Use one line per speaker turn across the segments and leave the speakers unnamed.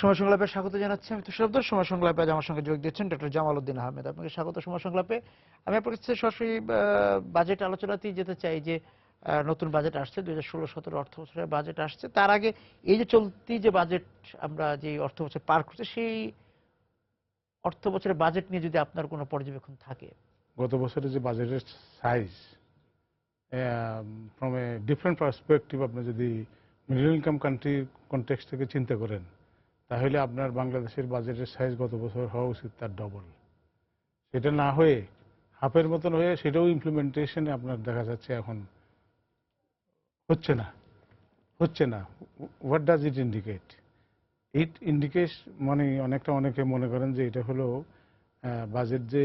সময় সংলাপে স্বাগত জানাচ্ছি আমি তুষার। সময় সংলাপে আজ আমার সঙ্গে যোগ দিচ্ছেন ডক্টর জামাল উদ্দিন আহমেদ। আপনাকে স্বাগত সময় সংলাপে। আমি আপনার কাছে সরাসরি বাজেট আলোচনাতেই যেতে চাই যে নতুন বাজেট আসছে 2016-17 অর্থ বছরের বাজেট আসছে। তার আগে এই যে চলতি যে বাজেট আমরা যে অর্থ বছর পার করছি সেই অর্থ বছরের বাজেট নিয়ে যদি আপনার কোনো পর্যবেক্ষণ থাকে।
গত বছরের যে বাজেটের size from a different perspective আপনি যদি মিডল ইনকাম কান্ট্রি কনটেক্সট থেকে চিন্তা করেন তাহলে আপনার বাংলাদেশের বাজেটের সাইজ গত বছর হওয়া উচিত তার ডবল। সেটা না হয়ে হাফের মতন হয়ে সেটাও ইমপ্লিমেন্টেশনে আপনার দেখা যাচ্ছে এখন হচ্ছে না। What does it indicate? It indicates মানে অনেকে মনে করেন যে এটা হলো বাজেট যে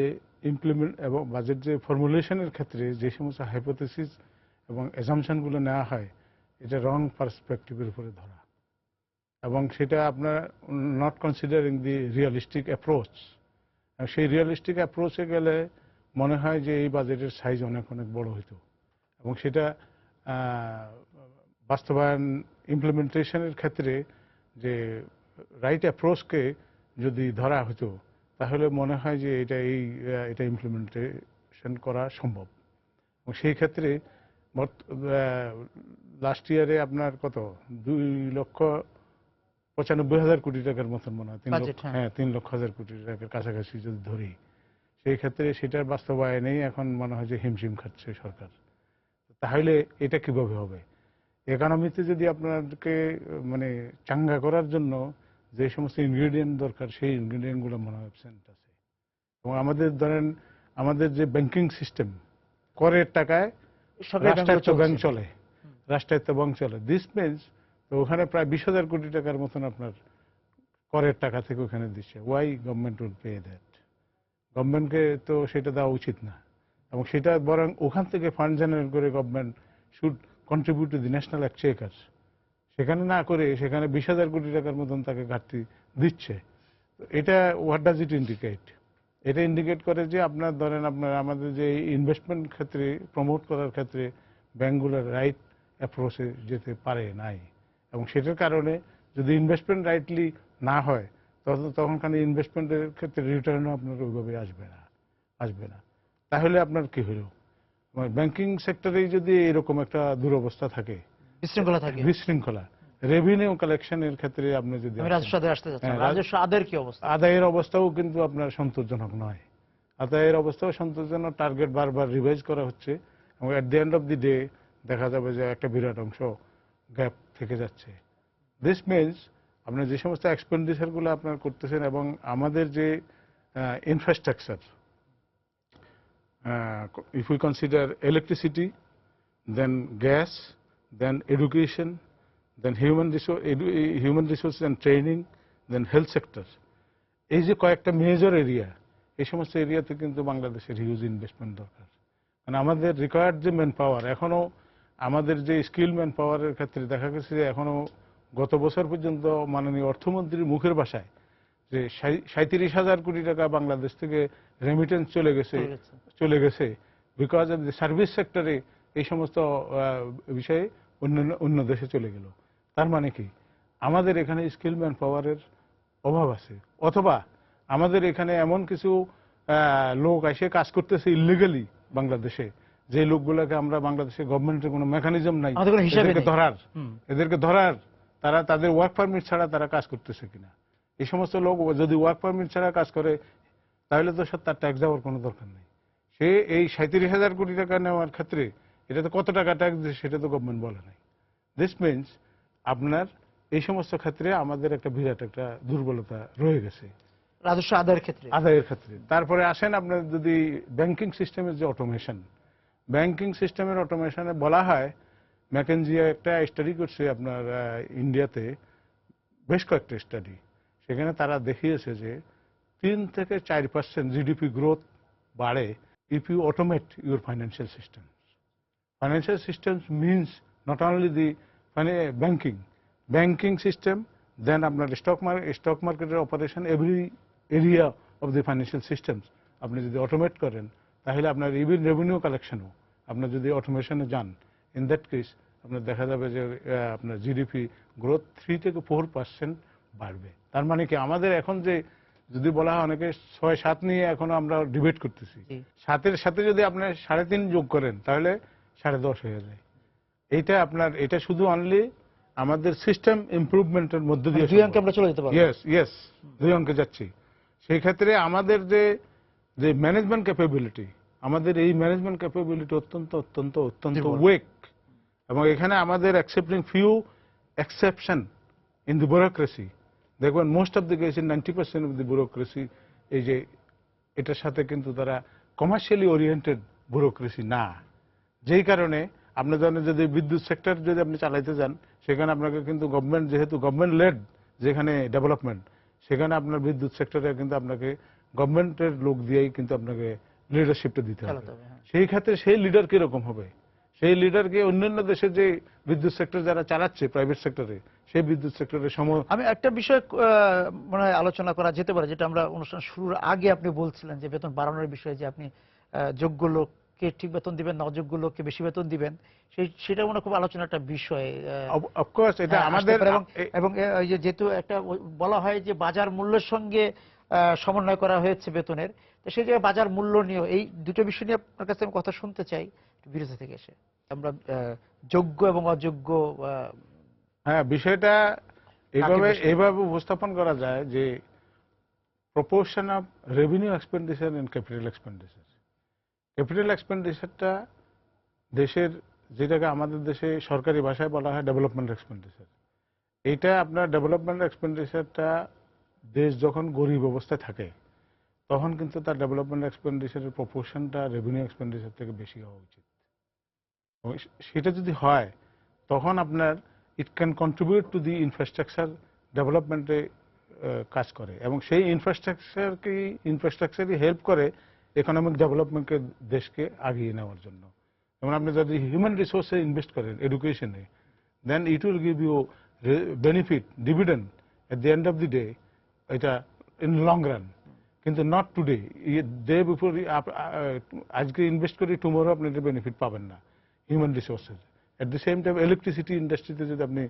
ইমপ্লিমেন্ট এবং বাজেট যে ফর্মুলেশনের ক্ষেত্রে যে সমস্ত হাইপোথেসিস এবং অ্যাজাম্পশনগুলো নেওয়া হয় এটা রং পার্সপেক্টিভের উপরে ধরা, এবং সেটা আপনার not considering the realistic approach. সেই রিয়ালিস্টিক অ্যাপ্রোচে গেলে মনে হয় যে এই বাজেটের সাইজ অনেক বড় হতো, এবং সেটা বাস্তবায়ন ইমপ্লিমেন্টেশনের ক্ষেত্রে যে রাইট অ্যাপ্রোচকে যদি ধরা হতো তাহলে মনে হয় যে এটা ইমপ্লিমেন্টেশন করা সম্ভব। এবং সেই ক্ষেত্রে লাস্ট ইয়ারে আপনার কত 2,95,000 কোটি টাকার মতন মনে হয়, 3,00,000 কোটি টাকার কাছাকাছি যদি ধরি, সেই ক্ষেত্রে সেটার বাস্তবায়নেই এখন মনে হয় যে হিমশিম খাচ্ছে সরকার। তাহলে এটা কিভাবে হবে? ইকোনমিতে যদি আপনাকে মানে চাঙ্গা করার জন্য যে সমস্ত ইনগ্রিডিয়েন্ট দরকার সেই ইনগ্রিডিয়েন্টগুলো মনে হয় অ্যাবসেন্ট আছে। এবং আমাদের ধরেন আমাদের যে ব্যাংকিং সিস্টেম, করের টাকায় রাষ্ট্রায়ত্ত ব্যাংক চলে, দিস মিনস তো ওখানে প্রায় 20,000 কোটি টাকার মতন আপনার করের টাকা থেকে ওখানে দিচ্ছে। Why government will pay that? গভর্নমেন্টকে তো সেটা দেওয়া উচিত না, এবং সেটা বরং ওখান থেকে ফান্ড জেনারেট করে government should contribute to the national Exchequer. সেখানে না করে সেখানে 20,000 কোটি টাকার মতন তাকে ঘাটতি দিচ্ছে। এটা হোয়াট ডাজ ইট ইন্ডিকেট? এটা ইন্ডিকেট করে যে আপনার ধরেন আপনার আমাদের যে ইনভেস্টমেন্ট ক্ষেত্রে প্রমোট করার ক্ষেত্রে ব্যাংকগুলোর রাইট অ্যাপ্রোচে যেতে পারে নাই, এবং সেটার কারণে যদি ইনভেস্টমেন্ট রাইটলি না হয় তখনখানে ইনভেস্টমেন্টের ক্ষেত্রে রিটার্নও আপনার ওইভাবে আসবে না। তাহলে আপনার কি হলো? ব্যাংকিং সেক্টরেই যদি এরকম একটা দুরবস্থা থাকে, বিশৃঙ্খলা রেভিনিউ কালেকশনের ক্ষেত্রে আপনি যদি আদায়ের অবস্থাও কিন্তু আপনার সন্তোষজনক নয়। আদায়ের অবস্থাও সন্তোষজনক, টার্গেট বারবার রিভাইজ করা হচ্ছে, এবং at the end of the day দেখা যাবে যে একটা বিরাট অংশ গ্যাপ থেকে যাচ্ছে। দিস মিনস আপনার যে সমস্ত এক্সপেন্ডিচারগুলো আপনার করতেছেন এবং আমাদের যে infrastructure, if we consider electricity, then gas, then education, then human resources and training, then health sector, এই যে কয়েকটা মেজর এরিয়া, এই সমস্ত এরিয়াতে কিন্তু বাংলাদেশের হিউজ ইনভেস্টমেন্ট দরকার। মানে আমাদের রিকোয়ার্ড যে ম্যান পাওয়ার, এখনো আমাদের যে স্কিল ম্যান পাওয়ারের ক্ষেত্রে দেখা গেছে যে এখনো গত বছর পর্যন্ত মাননীয় অর্থমন্ত্রীর মুখের ভাষায় যে 37,000 কোটি টাকা বাংলাদেশ থেকে রেমিটেন্স চলে গেছে বিকজ অফ দি সার্ভিস সেক্টরে এই সমস্ত বিষয়ে অন্য দেশে চলে গেল। তার মানে কি আমাদের এখানে স্কিল ম্যান পাওয়ারের অভাব আছে, অথবা আমাদের এখানে এমন কিছু লোক এসে কাজ করতেছে ইলিগালি বাংলাদেশে, যে লোকগুলোকে আমরা বাংলাদেশের গভর্নমেন্টের কোনো মেকানিজম নাই এদেরকে ধরার তারা তাদের ওয়ার্ক পারমিট ছাড়া তারা কাজ করতেছে কিনা। এই সমস্ত লোক যদি ওয়ার্ক পারমিট ছাড়া কাজ করে তাহলে তো তার ট্যাক্স দেওয়ার কোনো দরকার নেই। সে এই 37,000 কোটি টাকা নেওয়ার ক্ষেত্রে এটাতে কত টাকা ট্যাক্স দিচ্ছে সেটা তো গভর্নমেন্ট বলে নাই। দিস মিনস আপনার এই সমস্ত ক্ষেত্রে আমাদের একটা বিরাট একটা দুর্বলতা রয়ে গেছে
রাজস্ব আদায়ের ক্ষেত্রে।
তারপরে আসেন আপনার যদি ব্যাংকিং সিস্টেমের যে অটোমেশন, ব্যাংকিং সিস্টেমের অটোমেশনে বলা হয়, ম্যাকেনজি একটা স্টাডি করছে আপনার ইন্ডিয়াতে, বেশ কয়েকটা স্টাডি, সেখানে তারা দেখিয়েছে যে 3 থেকে 4% জিডিপি গ্রোথ বাড়ে if you automate your financial system. Financial systems means not only the banking system, then আপনার stock market operation, every area of the financial systems আপনি যদি অটোমেট করেন তাহলে আপনার ইভেন রেভিনিউ কালেকশনও আপনার যদি অটোমেশনে যান, ইন দ্যাট কেস আপনার দেখা যাবে যে আপনার জিডিপি গ্রোথ 3 থেকে 4% বাড়বে। তার মানে কি আমাদের এখন যে যদি বলা হয় অনেকে 6-7 নিয়ে এখন আমরা ডিবেট করতেছি, 7-এর সাথে যদি আপনি 3.5 যোগ করেন তাহলে 10.5 হয়ে যায়। এটা শুধু অনলি আমাদের সিস্টেম ইমপ্রুভমেন্টের মধ্যে দিয়ে
2 অঙ্কে আমরা চলে যেতে পারবো।
ইয়েস 2 অঙ্কে যাচ্ছি। সেই ক্ষেত্রে আমাদের যে ম্যানেজমেন্ট ক্যাপাবিলিটি, আমাদের এই ম্যানেজমেন্ট ক্যাপাবিলিটি অত্যন্ত অত্যন্ত অত্যন্ত উইক। এবং এখানে আমাদের accepting few exception in the bureaucracy, দেখবেন most of the case 90% of the bureaucracy এই যে এটার সাথে কিন্তু তারা কমার্শিয়ালি ওরিয়েন্টেড ব্যুরোক্রেসি না। যেই কারণে আপনি জানেন যদি বিদ্যুৎ সেক্টর যদি আপনি চালাইতে যান সেখানে আপনাকে কিন্তু গভর্নমেন্ট যেহেতু গভর্নমেন্ট লেড যেখানে ডেভেলপমেন্ট, সেখানে আপনার বিদ্যুৎ সেক্টরে কিন্তু আপনাকে গভর্নমেন্টের লোক দিয়েই কিন্তু আপনাকে লিডারশিপটা দিতে হবে। সেই ক্ষেত্রে সেই লিডার কিরকম হবে? সেই লিডারকে অন্যান্য দেশে যে বিদ্যুৎ সেক্টর যারা চালাচ্ছে প্রাইভেট সেক্টরে, সেই বিদ্যুৎ সেক্টরের
আমি একটা বিষয় মনে হয় আলোচনা করা যেতে পারে, যেটা আমরা অনুষ্ঠান শুরুর আগে আপনি বলছিলেন যে বেতন বাড়ানোর বিষয়ে, যে আপনি যোগ্য লোককে ঠিক বেতন দিবেন না অযোগ্য লোককে বেশি বেতন দিবেন, সেটা মনে খুব আলোচনার একটা বিষয়।
অফকোর্স এটা আমাদের
এবং যেহেতু একটা বলা হয় যে বাজার মূল্যের সঙ্গে সমন্বয় করা হয়েছে বেতনের, তো সেই জায়গায় বাজার মূল্য নিয়ে এই দুটো বিষয় নিয়ে আপনার কাছে আমি কথা শুনতে চাই বিরোধী থেকে এসে। আমরা যোগ্য এবং অযোগ্য,
হ্যাঁ বিষয়টা এইভাবে উপস্থাপন করা যায় যে proportion of revenue expenditure and capital expenditure. Capital এক্সপেন্ডিচারটা দেশের, যেটাকে আমাদের দেশে সরকারি ভাষায় বলা হয় ডেভেলপমেন্ট এক্সপেন্ডিচার, এইটা আপনার ডেভেলপমেন্ট এক্সপেন্ডিচারটা দেশ যখন গরিব অবস্থায় থাকে তখন কিন্তু তার ডেভেলপমেন্ট এক্সপেন্ডিচারের প্রপোর্শনটা রেভিনিউ এক্সপেন্ডিচার থেকে বেশি হওয়া উচিত। সেটা যদি হয় তখন আপনার it can contribute to the infrastructure ডেভেলপমেন্টে কাজ করে, এবং সেই ইনফ্রাস্ট্রাকচারই হেল্প করে ইকোনমিক ডেভেলপমেন্টকে দেশকে আগিয়ে নেওয়ার জন্য। যেমন আপনি যদি হিউম্যান রিসোর্সে ইনভেস্ট করেন এডুকেশনে, then it will give you benefit dividend at the end of the day, এটা ইন লং রান। কিন্তু নট টুডে, ডে বিফোর আজকে ইনভেস্ট করি টুমোরো আপনি এটা বেনিফিট পাবেন না হিউম্যান রিসোর্সের। At the same time electricity ইন্ডাস্ট্রিতে যদি আপনি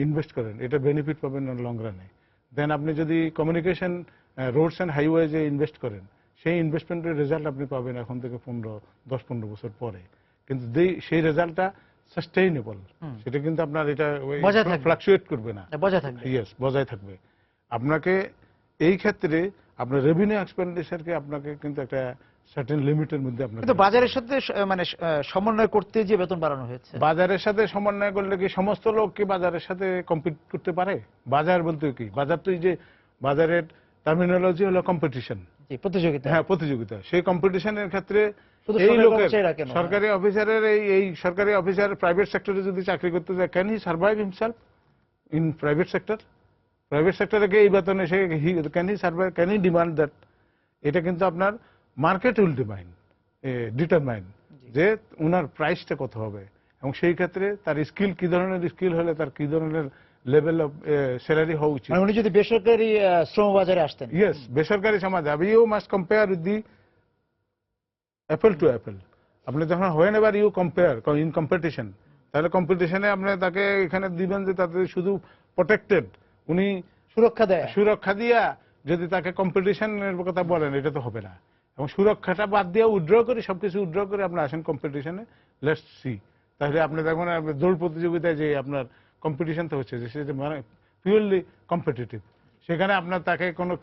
ইনভেস্ট করেন এটা বেনিফিট পাবেন না লং রানে। দেন আপনি যদি কমিউনিকেশন রোডস অ্যান্ড হাইওয়েজে ইনভেস্ট করেন সেই ইনভেস্টমেন্টের রেজাল্ট আপনি পাবেন এখন থেকে 10-15 বছর পরে, কিন্তু সেই রেজাল্টটা সাস্টেইনেবল, সেটা কিন্তু আপনার এটা ফ্লাকচুয়েট করবে না, বজায় থাকবে। আপনাকে এই ক্ষেত্রে আপনার রেভিনিউ এক্সপেন্ডিচারকে আপনাকে কিন্তু একটা সার্টেন লিমিটের মধ্যে আপনাকে,
কিন্তু বাজারের সাথে মানে সমন্বয় করতে যে বেতন বাড়ানো হয়েছে,
বাজারের সাথে সমন্বয় করলে কি সমস্ত লোক কি বাজারের সাথে কম্পিট করতে পারে? বাজার বলতে কি, বাজার তো এই যে বাজারের টার্মিনোলজি হলো কম্পিটিশন,
প্রতিযোগিতা।
হ্যাঁ প্রতিযোগিতা। সেই কম্পিটিশনের ক্ষেত্রে এই লোকের সরকারি অফিসারের এই সরকারি অফিসার প্রাইভেট সেক্টরে যদি চাকরি করতে যায়, can he survive himself in private sector? Private সেক্টরে এই বেতনে সে can he survive, can he demand that? এটা কিন্তু আপনার মার্কেট উইল ডিটারমাইন যে উনার প্রাইসটা কত হবে, এবং সেই ক্ষেত্রে তার স্কিল কি ধরনের স্কিল হলে তার কি ধরনের লেভেল অফ স্যালারি হওয়া উচিত।
উনি যদি বেসরকারি শ্রম বাজারে আসতেন,
ইয়েস বেসরকারি সমাজ, you must compare with the apple to apple. আপনি যখন whenever you compare in competition, তাহলে কম্পিটিশনে আপনি তাকে এখানে দিবেন যে তাতে শুধু প্রোটেক্টেড, উনি সুরক্ষা দিয়া যদি তাকে কম্পিটিশনের কথা বলেন এটা তো হবে না। এবং সুরক্ষাটা বাদ দিয়ে উইথড্র করে সবকিছু উইথড্র করে আপনি আসেন কম্পিটিশনে, লেটস সি। তাহলে আপনি দেখবেন দৌড় প্রতিযোগিতায় যে আপনার কম্পিটিশন তো হচ্ছে যে সেটা মানে পিওরলি কম্পিটিটিভ, সেখানে আপনার তাকে কোনো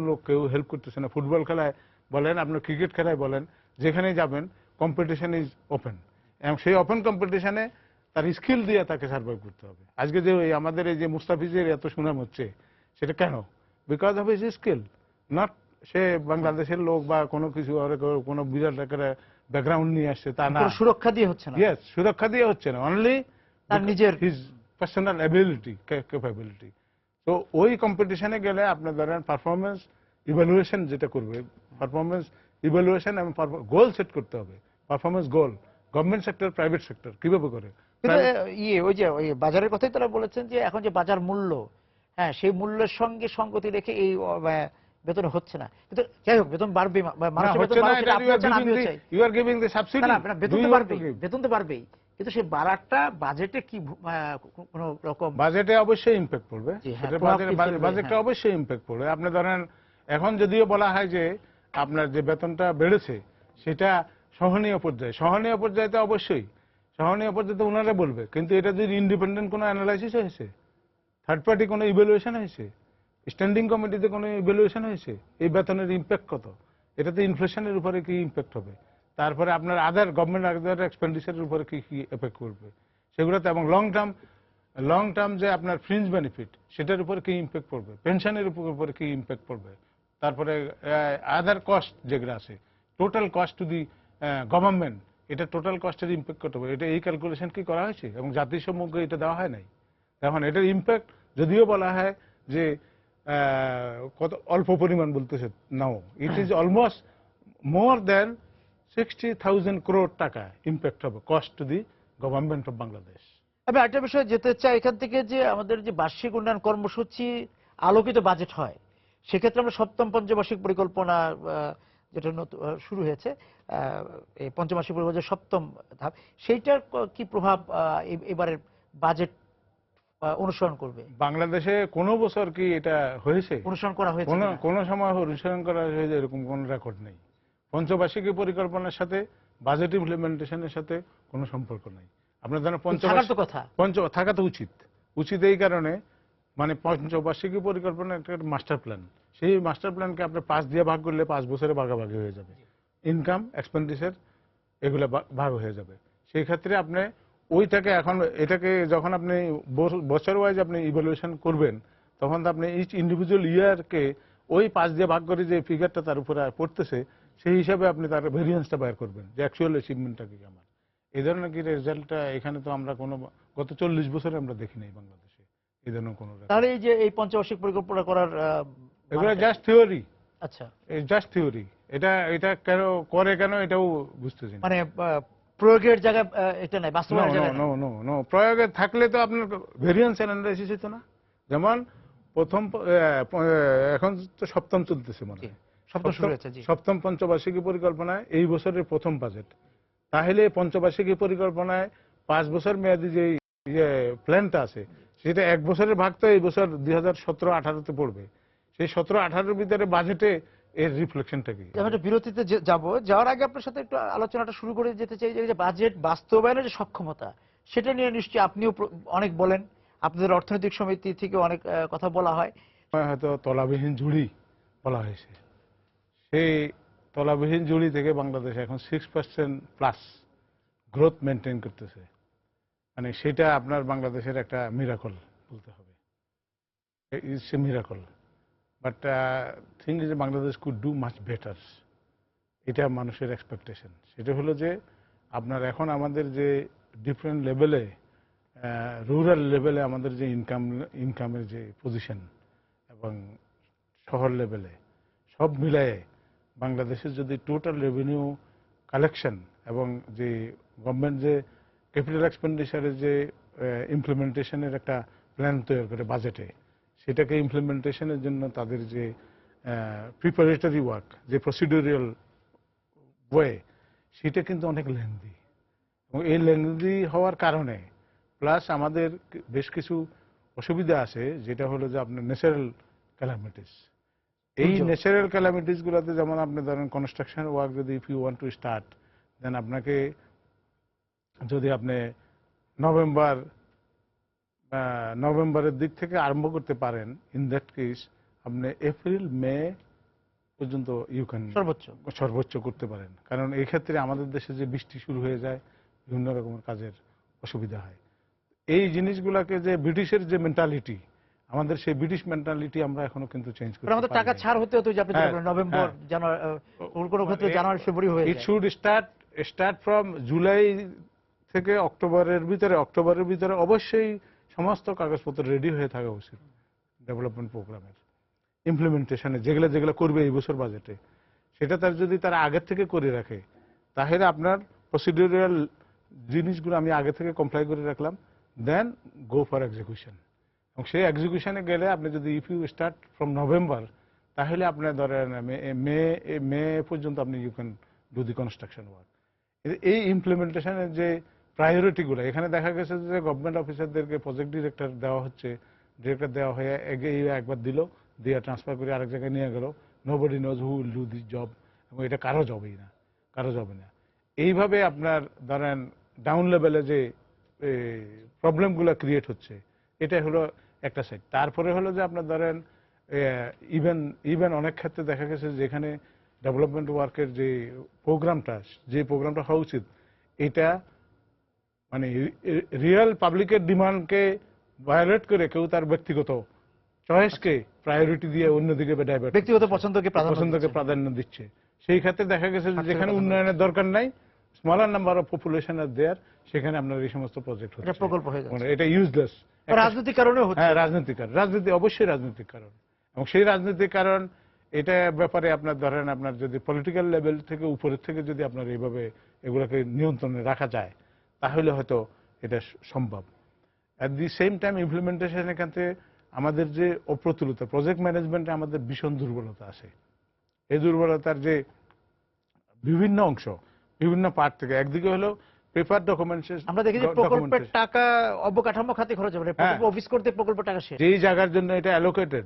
লোক কেউ হেল্প করতেছে না। ফুটবল খেলায় বলেন, আপনার ক্রিকেট খেলায় বলেন, যেখানেই যাবেন কম্পিটিশন ইজ ওপেন, এবং সেই ওপেন কম্পিটিশনে তার স্কিল দিয়ে তাকে সার্ভাইভ করতে হবে। আজকে যে আমাদের এই যে মুস্তাফিজের এত সুনাম হচ্ছে সেটা কেন? Because of his skill, not সে বাংলাদেশের লোক বা কোনো কিছু কোনো বিরাট ব্যাকগ্রাউন্ড নিয়ে আসছে তা না,
সুরক্ষা দিয়ে হচ্ছে না।
ইয়েস, সুরক্ষা দিয়ে হচ্ছে না, অনলি তার নিজের হিজ পার্সোনাল অ্যাবিলিটি, ক্যাপাবিলিটি। তো ওই কম্পিটিশনে গেলে আপনি ধরেন পারফরমেন্স ইভ্যালুয়েশন যেটা করবে, পারফরমেন্স ইভ্যালুয়েশন এবং গোল সেট করতে হবে, পারফরমেন্স গোল। গভর্নমেন্ট সেক্টর, প্রাইভেট সেক্টর কিভাবে করে?
ওই বাজারের কথাই তারা বলেছেন যে এখন যে বাজার মূল্য, হ্যাঁ সেই মূল্যের সঙ্গে সঙ্গতি রেখে এই বেতন হচ্ছে না। কিন্তু যাই হোক বেতন বাড়বে, বেতন তো বাড়বেই, কিন্তু সেই বাড়াটা বাজেটে কি কোন রকম
বাজেটে অবশ্যই ইম্প্যাক্ট পড়বে, বাজেটে অবশ্যই ইম্প্যাক্ট পড়বে। আপনি ধরেন এখন যদিও বলা হয় যে আপনার যে বেতনটা বেড়েছে সেটা সহনীয় পর্যায়ে তো অবশ্যই সহনীয় পর্যায়ে তো ওনারা বলবে, কিন্তু এটা যদি ইন্ডিপেন্ডেন্ট কোনো অ্যানালাইসিস হয়েছে, থার্ড পার্টি কোনো ইভ্যালুয়েশন হয়েছে, স্ট্যান্ডিং কমিটিতে কোনো ইভ্যালুয়েশন হয়েছে এই বেতনের ইম্প্যাক্ট কত, এটাতে ইনফ্লেশনের উপরে কি ইম্প্যাক্ট হবে, তারপরে আপনার আদার গভর্নমেন্ট আদার এক্সপেন্ডিচারের উপরে কি কি এফেক্ট করবে সেগুলোতে, এবং লং টার্ম যে আপনার ফ্রিঞ্জ বেনিফিট সেটার উপর কি ইম্প্যাক্ট পড়বে, পেনশনের উপর কি ইম্প্যাক্ট পড়বে, তারপরে আদার কস্ট যেগুলো আছে total cost to the government, এটা টোটাল কস্টের ইম্প্যাক্ট কত হবে, এটা এই ক্যালকুলেশন কি করা হয়েছে এবং জাতিসম্মুখে এটা দেওয়া হয় নাই। এখন এটার ইম্প্যাক্ট যদিও বলা হয় যে কত অল্প পরিমাণ বলতেছে, now it is almost more than 60,000 crore টাকা ইম্প্যাক্ট হবে cost to the government of Bangladesh.
আমি একটা বিষয় যেতে চাই এখান থেকে, যে আমাদের যে বার্ষিক উন্নয়ন কর্মসূচি আলোকিত বাজেট হয়, সেক্ষেত্রে আমরা সপ্তম পঞ্চবার্ষিক পরিকল্পনা যেটা শুরু হয়েছে, এই পঞ্চবার্ষিক পরিকল্পনার সপ্তম ধাপ, সেইটার কি প্রভাব এবারের বাজেট অনুসরণ করবে?
বাংলাদেশে কোনো বছর কি এটা হয়েছে
অনুসরণ করা হয়েছে?
কোনো সময় অনুসরণ করা হয়েছে এরকম কোন রেকর্ড নেই। পঞ্চবার্ষিকী পরিকল্পনার সাথে বাজেট ইমপ্লিমেন্টেশনের সাথে কোনো সম্পর্ক নাই। আপনার ধরেন থাকা তো উচিত এই কারণে, মানে পঞ্চবার্ষিকী পরিকল্পনা একটা মাস্টার প্ল্যান, সেই মাস্টার প্ল্যানকে আপনি 5 দিয়ে ভাগ করলে 5 বছরে ভাগাভাগি হয়ে যাবে, ইনকাম এক্সপেন্ডিচার এগুলো ভাগ হয়ে যাবে। সেই ক্ষেত্রে আপনি ওইটাকে এখন এটাকে যখন আপনি বছর ওয়াইজ আপনি ইভ্যালুয়েশন করবেন, তখন তো আপনি ইচ ইন্ডিভিজুয়াল ইয়ারকে ওই 5 দিয়ে ভাগ করে যে ফিগারটা তার উপরে পড়তেছে সেই হিসাবে আপনি তার ভেরিয়েন্সটা বের করবেন যে অ্যাকচুয়াল অ্যাচিভমেন্টটা কি আমার। এই ধরনের কি রেজাল্টটা এখানে তো আমরা কোনো গত 40 বছরে আমরা দেখি নাই বাংলাদেশে এই ধরনের কোনো।
তাহলে এই যে এই পঞ্চবার্ষিক পরিকল্পনা করার
এগুলো জাস্ট থিওরি।
আচ্ছা,
জাস্ট থিওরি। এটা কেন করে কেন এটাও বুঝতেছি না, মানে
প্রয়োগের জায়গায় এটা নাই, বাস্তবায়নের জায়গায়
নো প্রয়োগে থাকলে তো আপনার ভেরিয়েন্স অ্যানালাইসিস হতো না। যেমন প্রথম এখন তো সপ্তম চলতেছে, মানে সপ্তম পঞ্চবার্ষিকী পরিকল্পনায় এই বছরের প্রথম বাজেট, তাহলে পঞ্চবার্ষিকী পরিকল্পনায় 5 বছর মেয়াদী যে প্ল্যানটা আছে সেটা 1 বছরের ভাগ তো এই বছর 2017-18-তে পড়বে, সেই 17-18-এর ভিতরে বাজেটে এর রিফ্লেকশনটা কি?
আমি একটা বিরতিতে যাওয়ার আগে আপনার সাথে একটু আলোচনাটা শুরু করে যেতে চাই যে বাজেট বাস্তবায়নের যে সক্ষমতা, সেটা নিয়ে নিশ্চয়ই আপনিও অনেক বলেন, আপনাদের অর্থনৈতিক সমিতি থেকে অনেক কথা বলা হয়,
হয়তো তলাবিহীন ঝুড়ি বলা হয়েছে, সেই তলাবিহীন ঝুড়ি থেকে বাংলাদেশ এখন 6% প্লাস গ্রোথ মেনটেন করতেছে, মানে সেটা আপনার বাংলাদেশের একটা মিরাকল বলতে হবে, it's a miracle. But thing is Bangladesh could do much better, এটা মানুষের এক্সপেকটেশন। সেটা হলো যে আপনার এখন আমাদের যে ডিফারেন্ট লেভেলে, রুরাল লেভেলে আমাদের যে ইনকামের যে পজিশন এবং শহর লেভেলে সব মিলায়ে বাংলাদেশের যদি টোটাল রেভিনিউ কালেকশন এবং যে গভর্নমেন্ট যে ক্যাপিটাল এক্সপেন্ডিচারের যে ইমপ্লিমেন্টেশনের একটা প্ল্যান তৈরি করে বাজেটে, সেটাকে ইমপ্লিমেন্টেশনের জন্য তাদের যে প্রিপারেটরি ওয়ার্ক, যে প্রসিডিউরাল ওয়ে, সেটা কিন্তু অনেক লেন্দি, এবং এই লেন্দি হওয়ার কারণে প্লাস আমাদের বেশ কিছু অসুবিধা আছে, যেটা হলো যে আপনার ন্যাচারাল ক্যালামিটিস। এই ন্যাচারাল ক্যালামিটিস গুলোতে যেমন আপনি ধরেন কনস্ট্রাকশন ওয়ার্ক যদি if you want to start, then আপনাকে যদি আপনি নভেম্বরের দিক থেকে আরম্ভ করতে পারেন, ইন দ্যাট কেস আপনি এপ্রিল-মে পর্যন্ত ইউ ক্যান সর্বোচ্চ করতে পারেন, কারণ এই ক্ষেত্রে আমাদের দেশে যে বৃষ্টি শুরু হয়ে যায়, বিভিন্ন রকমের কাজের অসুবিধা হয়। এই জিনিসগুলোকে যে ব্রিটিশের যে মেন্টালিটি, আমাদের সেই ব্রিটিশ মেন্টালিটি আমরা এখনো কিন্তু চেঞ্জ করতে পারি। আমাদের টাকা ছাড় হতে হতো যে আপনি নভেম্বর, জানুয়ারি, ফেব্রুয়ারি হয়ে যায়। It should start from July থেকে অক্টোবরের ভিতরে অবশ্যই সমস্ত কাগজপত্র রেডি হয়ে থাকা উচিত ডেভেলপমেন্ট প্রোগ্রামের ইমপ্লিমেন্টেশনে, যেগুলো করবে এই বছর বাজেটে, সেটা যদি তারা আগের থেকে করে রাখে, তাহলে আপনার প্রসিডিউরাল জিনিসগুলো আমি আগে থেকে কমপ্লাই করে রাখলাম, দেন গো ফর এক্সিকিউশন। এবং সেই এক্সিকিউশনে গেলে আপনি যদি if you start from November, তাহলে আপনার ধরেন মে পর্যন্ত আপনি you can do the construction work. এই ইমপ্লিমেন্টেশনের যে প্রায়োরিটি গুলো এখানে দেখা গেছে যে গভর্নমেন্ট অফিসারদেরকে প্রজেক্ট ডিরেক্টর দেওয়া হচ্ছে, ডিরেক্টর দেওয়া হয়ে একবার দিল, দিয়ে ট্রান্সফার করে আরেক জায়গায় নিয়ে গেল, nobody nose who will do this job, এবং এটা কারো জবই না, কারো জবে না। এইভাবে আপনার ধরেন ডাউন লেভেলে যে প্রবলেমগুলো ক্রিয়েট হচ্ছে, এটা হলো একটা সাইড। তারপরে হলো যে আপনার ধরেন ইভেন অনেক ক্ষেত্রে দেখা গেছে যেখানে ডেভেলপমেন্ট ওয়ার্কের যে প্রোগ্রামটা হওয়া উচিত, এটা মানে রিয়েল পাবলিকের ডিমান্ডকে ভায়োলেট করে কেউ তার ব্যক্তিগত চয়েসকে প্রায়োরিটি দিয়ে অন্যদিকে ডাইভার্ট,
ব্যক্তিগত পছন্দকে
প্রাধান্য দিচ্ছে। সেই ক্ষেত্রে দেখা গেছে যে যেখানে উন্নয়নের দরকার নাই, স্মলার নাম্বার অফ পপুলেশন আর দেয়ার, সেখানে আপনার এই সমস্ত প্রজেক্ট হচ্ছে,
প্রকল্প হয়ে যাচ্ছে।
এটা ইউজলেস।
রাজনৈতিক কারণে হচ্ছে।
হ্যাঁ, রাজনীতি অবশ্যই রাজনৈতিক কারণ, এবং সেই রাজনৈতিক কারণ এটা ব্যাপারে আপনার ধরেন আপনার যদি পলিটিক্যাল লেভেল থেকে উপরের থেকে যদি আপনার এইভাবে এগুলোকে নিয়ন্ত্রণে রাখা যায়, তাহলে হয়তো এটা সম্ভব। অ্যাট দি সেম টাইম ইমপ্লিমেন্টেশনের ক্ষেত্রে আমাদের যে অপ্রতুলতা, প্রজেক্ট ম্যানেজমেন্টে আমাদের ভীষণ দুর্বলতা আছে। এই দুর্বলতার যে বিভিন্ন অংশ, বিভিন্ন পার্ট থেকে, একদিকে হলো পেপার ডকুমেন্টস,
আমরা দেখি যে প্রকল্পের টাকা অবকাঠামো খাতে খরচ হবে, প্রকল্প অফিস করতে প্রকল্প টাকা শেষ।
যেই জায়গার জন্য এটা অ্যালোকেটেড,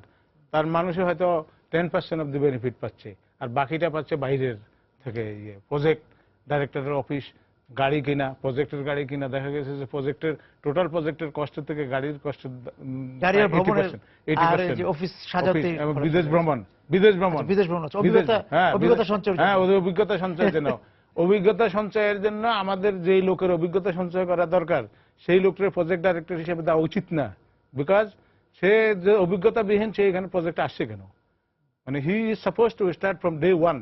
তার মানুষে হয়তো 10% অফ দি বেনিফিট পাচ্ছে, আর বাকিটা পাচ্ছে বাইরের থেকে। প্রজেক্ট ডাইরেক্টরের অফিস, গাড়ি কিনা, প্রজেক্টের গাড়ি কিনা, দেখা গেছে যে টোটাল প্রজেক্টের কষ্টের থেকে গাড়ির কষ্টের
80%, অফিস সাজাতে,
বিদেশ ভ্রমণ, অভিজ্ঞতা সঞ্চয়ের জন্য অভিজ্ঞতা সঞ্চয়ের জন্য আমাদের যেই লোকের অভিজ্ঞতা সঞ্চয় করা দরকার, সেই লোকের প্রজেক্ট ডাইরেক্টর হিসেবে দেওয়া উচিত না। বিকজ সে যে অভিজ্ঞতা বিহীন, সে এখানে প্রজেক্ট আসছে কেন? মানে he is suppose to start from day one.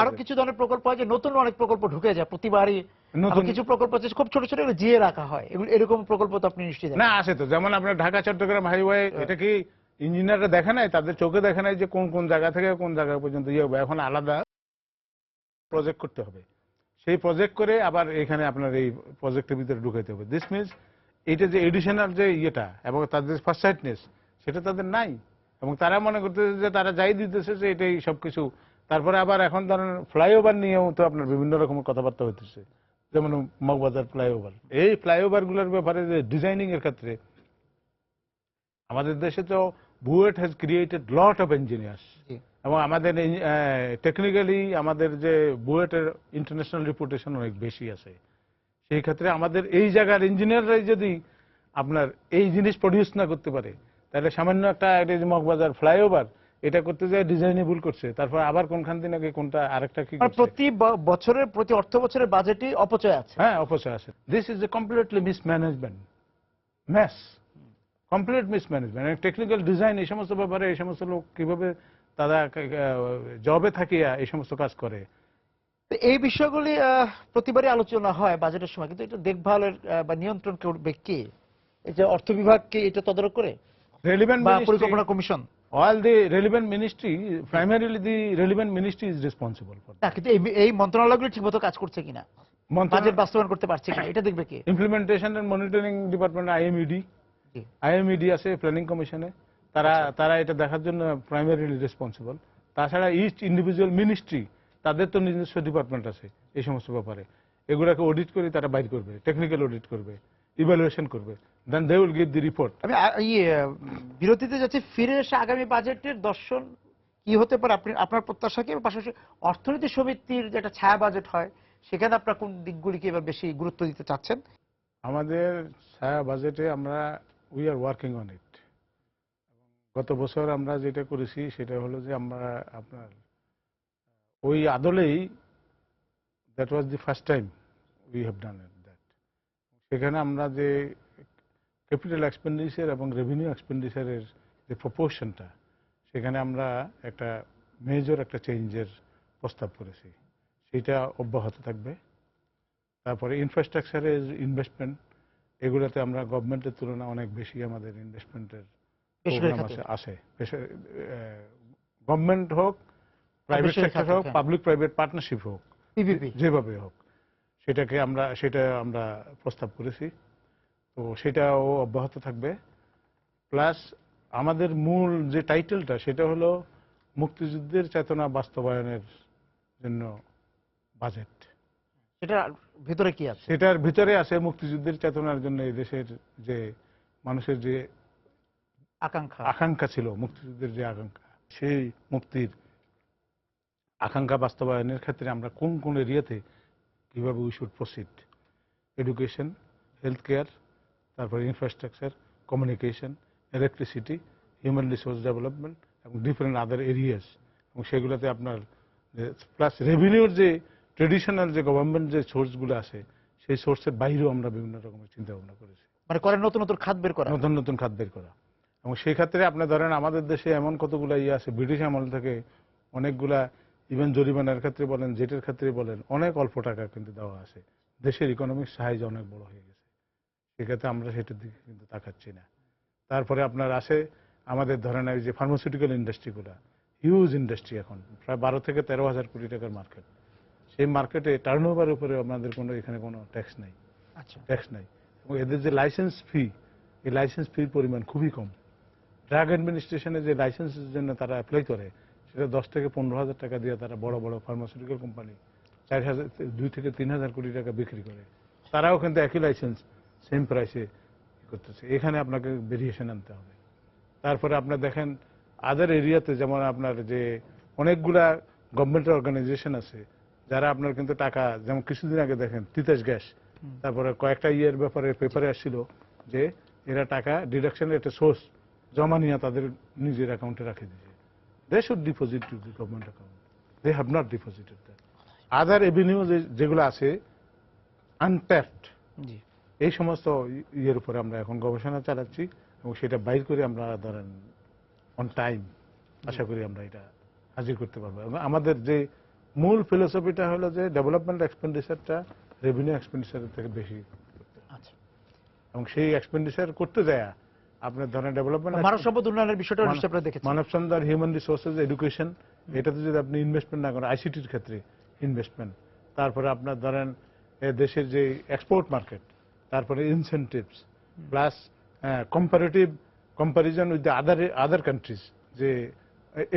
আরো কিছু ধরনের প্রকল্প হয় যে নতুন অনেক প্রকল্প ঢুকে যায় প্রতিবারই, কিছু প্রকল্প আছে খুব ছোট ছোট জিয়ে রাখা হয়, এরকম প্রকল্প তো আপনি নিশ্চয়ই
না আছে তো। যেমন আপনার ঢাকা চট্টগ্রাম হাইওয়ে, এটা কি ইঞ্জিনিয়াররা দেখে নাই? তাদের চোখে দেখে নাই যে কোন কোন জায়গা থেকে কোন জায়গা পর্যন্ত ইয়ে হবে? এখন আলাদা প্রজেক্ট করতে হবে, সেই প্রজেক্ট করে আবার এখানে আপনার এই প্রজেক্টের ভিতরে ঢুকাইতে হবে। দিস মিনস এটা যে এডিশনাল যে ইয়েটা এবং তাদের ফার্স্টসাইটনেস, সেটা তাদের নাই, এবং তারা মনে করতেছে যে তারা যাই দিতেছে যে এটাই সবকিছু। তারপরে আবার এখন ধরেন ফ্লাইওভার নিয়েও তো আপনার বিভিন্ন রকমের কথাবার্তা হইতেছে, যেমন মগবাজার ফ্লাইওভার। এই ফ্লাইওভার গুলোর ব্যাপারে যে ডিজাইনিং এর ক্ষেত্রে আমাদের দেশে তো BUET has created lot of engineers, এবং আমাদের টেকনিক্যালি আমাদের যে বুয়েটের ইন্টারন্যাশনাল রেপুটেশন অনেক বেশি আছে। সেই ক্ষেত্রে আমাদের এই জায়গার ইঞ্জিনিয়াররাই যদি আপনার এই জিনিস প্রডিউস না করতে পারে, তাহলে সামান্য একটা মগবাজার ফ্লাইওভার এটা করতে যায় ডিজাইনে ভুল করছে, তারপর আবার কোনখান থেকে নাকি কোনটা আরেকটা কি
প্রতি বছরের প্রতি অর্থ বছরের বাজেটই অপচয় আছে।
হ্যাঁ, অপচয় আছে। This is a completely mismanagement, complete mismanagement. Technical design এই সমস্ত ব্যাপারে এই সমস্ত লোক কিভাবে তারা জবে থাকিয়া এই সমস্ত কাজ করে।
এই বিষয়গুলি প্রতিবারই আলোচনা হয় বাজেটের সময়, কিন্তু এটা দেখভালের বা নিয়ন্ত্রণ করবে কে? এই যে অর্থ বিভাগকে এটা তদারক করে, পরিকল্পনা commission,
all the relevant ministry, primarily the relevant ministry is responsible for that.
কিন্তু এই মন্ত্রণালয়গুলো ঠিকমতো কাজ করছে কিনা, বাজেট বাস্তবায়ন করতে পারছে কিনা, এটা দেখবে কে?
Implementation and monitoring department, IMED আছে প্ল্যানিং কমিশনে, তারা এটা দেখার জন্য প্রাইমারিলি রেসপন্সিবল। তাছাড়া ইচ ইন্ডিভিজুয়াল মিনিস্ট্রি তাদের তো নিজস্ব ডিপার্টমেন্ট আছে এই সমস্ত ব্যাপারে, এগুলাকে অডিট করে তারা বাইর করবে, টেকনিক্যাল অডিট করবে, ইভ্যালুয়েশন করবে, then they will give the report.
আমি বিরতিতে যাচ্ছি, ফিরে এসে আগামী বাজেটের দর্শন কি হতে পারে আপনার প্রত্যাশা কি? পাশাপাশি অর্থনীতি সমিতির যে একটা ছায়া বাজেট হয়, সেখানে আপনার কোন দিকগুলিকে এবার বেশি গুরুত্ব দিতে চাচ্ছেন?
আমাদের ছায়া বাজেটে আমরা we are working on it. গত বছর আমরা যেটা করেছি সেটা হলো যে আমরা আপনার ওই আদলেই, that was the first time we have done that. সেখানে আমরা যে ক্যাপিটাল এক্সপেন্ডিচার এবং রেভিনিউ এক্সপেন্ডিচারের যে প্রপোর্শনটা, সেখানে আমরা একটা মেজর একটা চেঞ্জের প্রস্তাব করেছি, সেটা অব্যাহত থাকবে। তারপরে ইনফ্রাস্ট্রাকচারের ইনভেস্টমেন্ট, এগুলোতে আমরা গভর্নমেন্টের তুলনায় অনেক বেশি আমাদের ইনভেস্টমেন্টের প্রোগ্রাম আছে। গভর্নমেন্ট হোক, প্রাইভেট সেক্টর হোক, পাবলিক প্রাইভেট পার্টনারশিপ হোক, যেভাবে হোক, সেটা আমরা প্রস্তাব করেছি। তো সেটাও অব্যাহত থাকবে। প্লাস আমাদের মূল যে টাইটেলটা, সেটা হলো মুক্তিযুদ্ধের চেতনা বাস্তবায়নের জন্য বাজেট।
এটার ভিতরে কি আছে?
সেটার ভিতরে আছে মুক্তিযুদ্ধের চেতনার জন্য এই দেশের যে মানুষের যে আকাঙ্ক্ষা ছিল, মুক্তিযুদ্ধের যে আকাঙ্ক্ষা, সেই মুক্তির আকাঙ্ক্ষা বাস্তবায়নের ক্ষেত্রে আমরা কোন কোন এরিয়াতে কিভাবে we should proceed, education, health care, তারপরে infrastructure, communication, electricity, human resource development এবং ডিফারেন্ট আদার এরিয়াস, এবং সেগুলোতে আপনার প্লাস রেভিনিউর যে ট্রেডিশনাল যে গভর্নমেন্ট যে সোর্সগুলো আছে সেই সোর্সের বাইরেও আমরা বিভিন্ন রকমের চিন্তা ভাবনা করেছি,
মানে করে নতুন নতুন খাত বের করা,
নতুন নতুন খাত বের করা। এবং সেই ক্ষেত্রে আপনি ধরেন আমাদের দেশে এমন কতগুলো ইয়ে আছে, ব্রিটিশ আমল থেকে অনেকগুলা, ইভেন জরিমানার ক্ষেত্রে বলেন, জেটের ক্ষেত্রে বলেন, অনেক অল্প টাকা কিন্তু দেওয়া আছে। দেশের ইকোনমিক সাইজ অনেক বড় হয়ে গেছে, সেক্ষেত্রে আমরা সেটার দিকে কিন্তু তাকাচ্ছি না। তারপরে আপনার আসে আমাদের ধরেন এই যে ফার্মাসিউটিক্যাল ইন্ডাস্ট্রিগুলো, হিউজ ইন্ডাস্ট্রি, এখন প্রায় 12 থেকে 13,000 কোটি টাকার মার্কেট। সেই মার্কেটে টার্নওভারের উপরে আমাদের কোনো এখানে কোনো ট্যাক্স নাই, ট্যাক্স নাই। এবং এদের যে লাইসেন্স ফি, এই লাইসেন্স ফির পরিমাণ খুবই কম। ড্রাগ অ্যাডমিনিস্ট্রেশনে যে লাইসেন্সের জন্য তারা অ্যাপ্লাই করে সেটা 10 থেকে 15,000 টাকা দিয়ে তারা বড় বড় ফার্মাসিউটিক্যাল কোম্পানি 2 থেকে 3,000 কোটি টাকা বিক্রি করে। তারাও কিন্তু একই লাইসেন্স সেম প্রাইসে করতেছে। এখানে আপনাকে ভেরিয়েশন আনতে হবে। তারপরে আপনার দেখেন আদার এরিয়াতে, যেমন আপনার যে অনেকগুলা গভর্নমেন্টের অর্গানাইজেশন আছে যারা আপনার কিন্তু টাকা, যেমন কিছুদিন আগে দেখেন তিতাস গ্যাস, তারপরে কয়েকটা ইয়ের ব্যাপারে পেপারে আসছিল যে এরা টাকা ডিডাকশনের একটা সোর্স জমা নিয়ে তাদের নিজের অ্যাকাউন্টে রাখে দিয়েছে। They should deposit to the government account, they have not deposited that. Other avenue যেগুলো আছে আনট্যাপড, এই সমস্ত ইয়ের উপরে আমরা এখন গবেষণা চালাচ্ছি এবং সেটা বাইর করে আমরা ধরেন অন টাইম আশা করি আমরা এটা হাজির করতে পারবো। এবং আমাদের যে মূল ফিলোসফিটা হলো যে ডেভেলপমেন্ট এক্সপেন্ডিচারটা রেভিনিউ এক্সপেন্ডিচারের থেকে বেশি করতে, এবং সেই এক্সপেন্ডিচার করতে যায় আপনার ধরেন ডেভেলপমেন্ট,
মানব সম্পদ উন্নয়নের বিষয়টা নিশ্চয়ই আপনারা দেখেছেন,
মানব সম্পদ, হিউম্যান রিসোর্সেস, এডুকেশন, এটাতে যদি আপনি ইনভেস্টমেন্ট না করেন, আইসিটির ক্ষেত্রে ইনভেস্টমেন্ট, তারপরে আপনার ধরেন দেশের যে এক্সপোর্ট মার্কেট, তারপরে incentives, plus comparison with the other countries, যে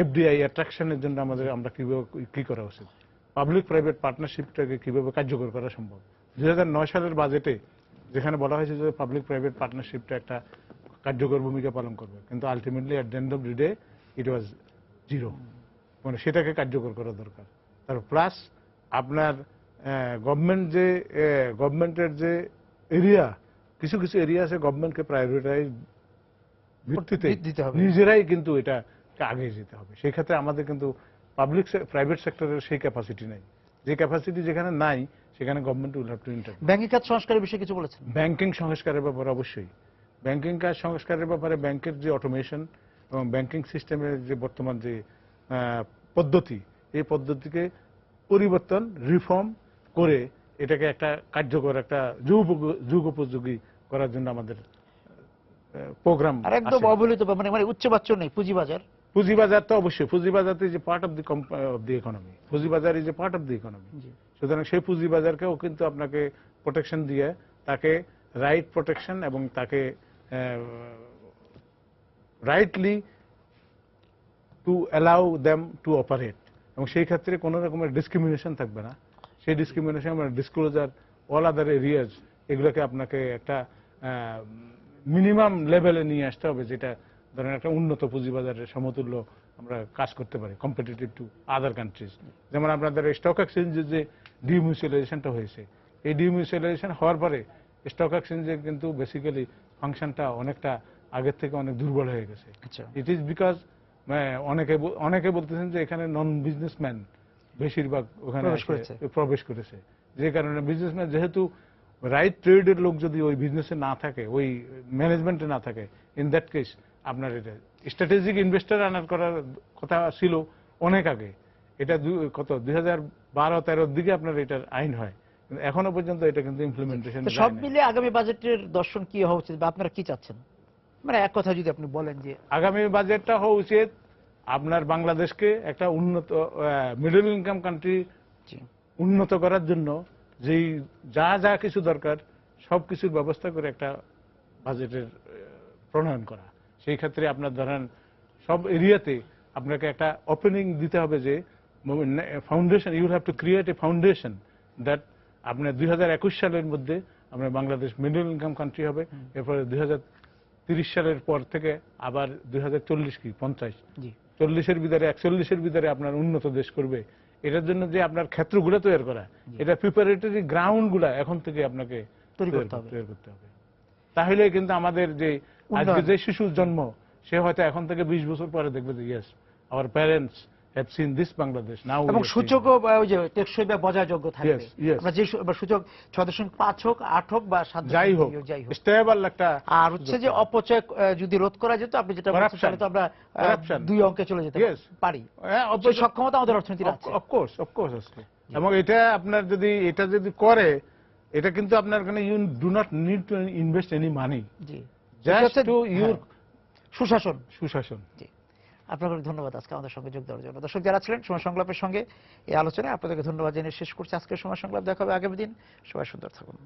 এফডিআই অ্যাট্রাকশনের জন্য আমরা কিভাবে কি করা উচিত, পাবলিক প্রাইভেট পার্টনারশিপটাকে কিভাবে কার্যকর করা সম্ভব। 2009 সালের বাজেটে যেখানে বলা হয়েছে যে পাবলিক প্রাইভেট পার্টনারশিপটা একটা কার্যকর ভূমিকা পালন করবে, কিন্তু ultimately at the end of the day it was zero. মানে সেটাকে কার্যকর করা দরকার। তারপর প্লাস আপনার গভর্নমেন্টের যে এরিয়া, কিছু কিছু এরিয়া আছে গভর্নমেন্টকে প্রায়োরিটাইজ ভিত্তিতে নিজেরাই কিন্তু এটা আগে যেতে হবে। সেই ক্ষেত্রে আমাদের কিন্তু প্রাইভেট সেক্টরের সেই ক্যাপাসিটি নাই। যে ক্যাপাসিটি যেখানে নাই সেখানে government will have to interview.
Banking খাত সংস্কারের বিষয়ে কিছু বলেছেন?
ব্যাংকিং সংস্কারের ব্যাপারে অবশ্যই, ব্যাংকিং কাজ সংস্কারের ব্যাপারে ব্যাংকের যে অটোমেশন এবং ব্যাংকিং সিস্টেমের যে বর্তমান যে পদ্ধতি, এই পদ্ধতিকে পরিবর্তন, রিফর্ম করে এটাকে একটা কার্যকর, একটা যুগোপযোগী করার জন্য আমাদের প্রোগ্রাম।
আর একদম অবহেলিত মানে উচ্চবাচ্য নেই পুঁজিবাজার।
পুঁজিবাজার তো অবশ্যই, পুঁজিবাজার is a part of the economy, পুঁজিবাজার is a part of the economy. সুতরাং সেই পুঁজিবাজারকেও কিন্তু আপনাকে প্রোটেকশন দিয়ে তাকে রাইট প্রোটেকশন এবং তাকে rightly to allow them to operate, এবং সেই ক্ষেত্রে কোনো রকমের ডিসক্রিমিনেশন থাকবে না। সেই ডিসক্রিমিনেশন মানে ডিসক্লোজার, অল আদার এরিয়াজ, এগুলোকে আপনাকে একটা মিনিমাম লেভেলে নিয়ে আসতে হবে, যেটা ধরেন একটা উন্নত পুঁজিবাজারের সমতুল্য আমরা কাজ করতে পারি, কম্পিটিটিভ টু আদার কান্ট্রিজ। যেমন আপনাদের স্টক এক্সচেঞ্জের যে ডিমিউচুয়ালাইজেশনটা হয়েছে, এই ডিমিউচুয়ালাইজেশন হওয়ার পরে স্টক এক্সচেঞ্জের কিন্তু বেসিক্যালি ফাংশনটা অনেকটা আগের থেকে অনেক দুর্বল হয়ে গেছে। ইট ইজ বিকজ অনেকে বলতেছেন যে এখানে নন বিজনেসম্যান বেশিরভাগ ওখানে প্রবেশ করেছে, যে কারণে বিজনেসম্যান, যেহেতু রাইট ট্রেডের লোক যদি ওই বিজনেসে না থাকে, ওই ম্যানেজমেন্টে না থাকে, ইন দ্যাট কেস আপনার এটা স্ট্র্যাটেজিক ইনভেস্টর আনার করার কথা ছিল অনেক আগে। এটা 2012-13 দিকে আপনার এটার আইন হয়, কিন্তু এখনো পর্যন্ত এটা কিন্তু ইমপ্লিমেন্টেশন।
সব মিলে আগামী বাজেটের দর্শন কি হওয়া উচিত বা আপনারা কি চাচ্ছেন, মানে এক কথা যদি আপনি বলেন? যে
আগামী বাজেটটা হওয়া উচিত আপনার বাংলাদেশকে একটা উন্নত মিডল ইনকাম কান্ট্রি উন্নত করার জন্য যেই যা যা কিছু দরকার সব কিছুর ব্যবস্থা করে একটা বাজেটের প্রণয়ন করা। সেই ক্ষেত্রে আপনার ধরেন সব এরিয়াতে আপনাকে একটা ওপেনিং দিতে হবে, যে foundation, you have to create a foundation that আপনার 2021 সালের মধ্যে আমরা বাংলাদেশ মিডল ইনকাম কান্ট্রি হবে, এরপরে 2030 সালের পর থেকে আবার 2040 কি 50
জি
40-এর ভিতরে 41-এর ভিতরে আপনার উন্নত দেশ করবে। এটার জন্য যে আপনার ক্ষেত্রগুলো তৈরি করা, এটা প্রিপারেটরি গ্রাউন্ড গুলা এখন থেকে আপনাকে
তৈরি
তৈরি করতে হবে। তাহলে কিন্তু আমাদের যে আজকে যে শিশুর জন্ম, সে হয়তো এখন থেকে 20 বছর পরে দেখবে যে yes our parents have seen this Bangladesh now.
এবং সূচকও ওই যে টেকসই বা বজায়যোগ্য থাকবে। আমরা যে সূচক 6.5 হোক 8 হোক বা 7
যাই হোক স্টেবল একটা।
আর হচ্ছে যে অপচয় যদি রোধ করা যেত, আপনি যেটা বলছেন তাহলে তো আমরা 2 অঙ্কে চলে যেতে পারি। অপচয় সক্ষমতা আমাদের অর্থনীতির আছে,
অফকোর্স আছে। এবং এটা আপনার যদি করে, এটা কিন্তু আপনার এখানে you do not need to invest any money,
জি
জাস্ট টু ইউর
সুশাসন।
জি
আপনাকে ধন্যবাদ আজকে আমাদের সঙ্গে যোগ দেওয়ার জন্য। দর্শক যারা ছিলেন সময় সংলাপের সঙ্গে এই আলোচনায়, আপনাদেরকে ধন্যবাদ জানিয়ে শেষ করছি আজকের সময় সংলাপ। দেখা হবে আগামী দিন। সবাই সুন্দর থাকুন।